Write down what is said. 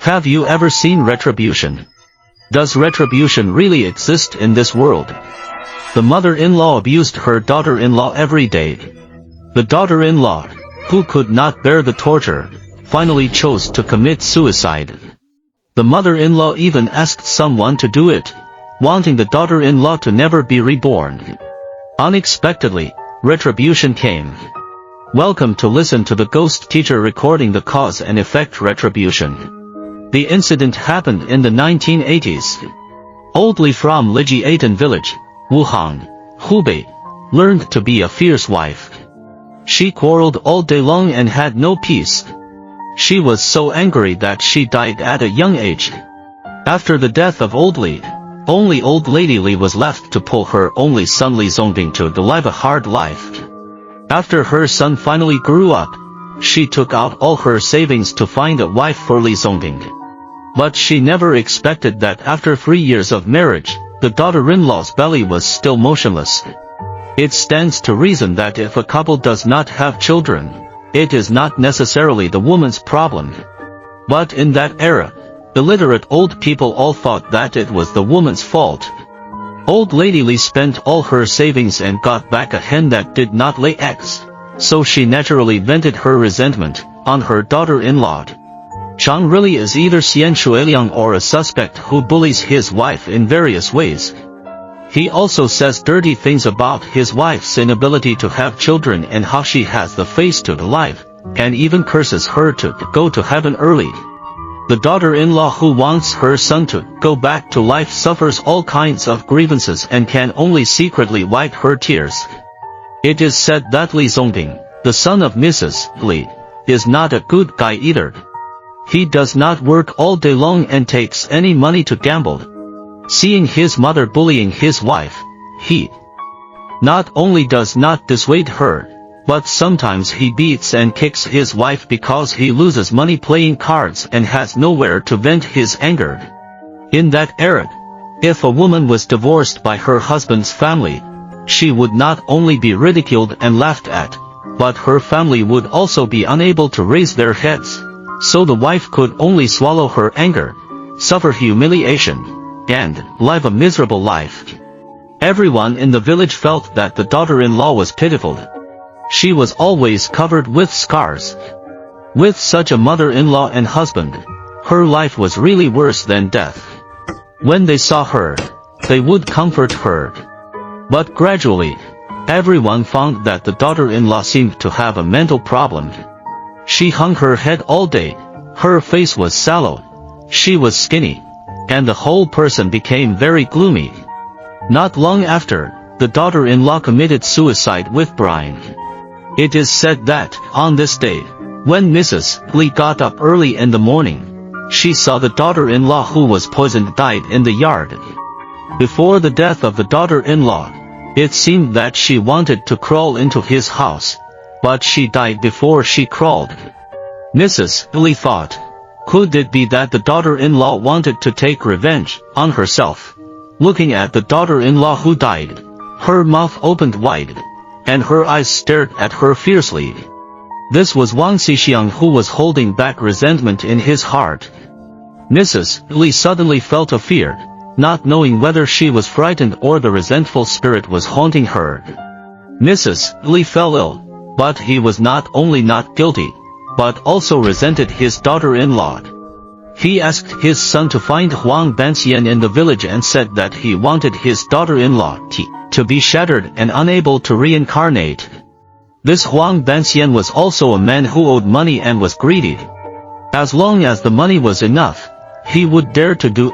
Have you ever seen retribution? Does retribution really exist in this world? The mother-in-law abused her daughter-in-law every day. The daughter-in-law, who could not bear the torture, finally chose to commit suicide. The mother-in-law even asked someone to do it, wanting the daughter-in-law to never be reborn. Unexpectedly, retribution came. Welcome to listen to the ghost teacher recording the cause and effect retribution. The incident happened in the 1980s. Old Li from Lijiaten village, Wuhan, Hubei, learned to be a fierce wife. She quarreled all day long and had no peace. She was so angry that she died at a young age. After the death of Old Li, only old lady Li was left to pull her only son Li Zongbing to live a hard life. After her son finally grew up, she took out all her savings to find a wife for Li Zongbing. But she never expected that after 3 years of marriage, the daughter-in-law's belly was still motionless. It stands to reason that if a couple does not have children, it is not necessarily the woman's problem. But in that era, illiterate old people all thought that it was the woman's fault. Old Lady Li spent all her savings and got back a hen that did not lay eggs, so she naturally vented her resentment on her daughter-in-law. Chang really is either Xian Shuiliang or a suspect who bullies his wife in various ways. He also says dirty things about his wife's inability to have children and how she has the face to live, and even curses her to go to heaven early. The daughter-in-law who wants her son to go back to life suffers all kinds of grievances and can only secretly wipe her tears. It is said that Li Zongbing, the son of Mrs. Li, is not a good guy either. He does not work all day long and takes any money to gamble. Seeing his mother bullying his wife, he not only does not dissuade her, but sometimes he beats and kicks his wife because he loses money playing cards and has nowhere to vent his anger. In that era, if a woman was divorced by her husband's family, she would not only be ridiculed and laughed at, but her family would also be unable to raise their heads, so the wife could only swallow her anger, suffer humiliation, and live a miserable life. Everyone in the village felt that the daughter-in-law was pitiful. She was always covered with scars. With such a mother-in-law and husband, her life was really worse than death. When they saw her, they would comfort her. But gradually, everyone found that the daughter-in-law seemed to have a mental problem. She hung her head all day, her face was sallow, she was skinny, and the whole person became very gloomy. Not long after, the daughter-in-law committed suicide with brine. It is said that, on this day, when Mrs. Li got up early in the morning, she saw the daughter-in-law who was poisoned died in the yard. Before the death of the daughter-in-law, it seemed that she wanted to crawl into his house, but she died before she crawled. Mrs. Li thought, could it be that the daughter-in-law wanted to take revenge on herself? Looking at the daughter-in-law who died, her mouth opened wide, and her eyes stared at her fiercely. This was Wang Xixiang who was holding back resentment in his heart. Mrs. Li suddenly felt a fear, not knowing whether she was frightened or the resentful spirit was haunting her. Mrs. Li fell ill, but he was not only not guilty, but also resented his daughter-in-law. He asked his son to find Huang Banxian in the village and said that he wanted his daughter-in-law to be shattered and unable to reincarnate. This Huang Banxian was also a man who owed money and was greedy. As long as the money was enough, he would dare to do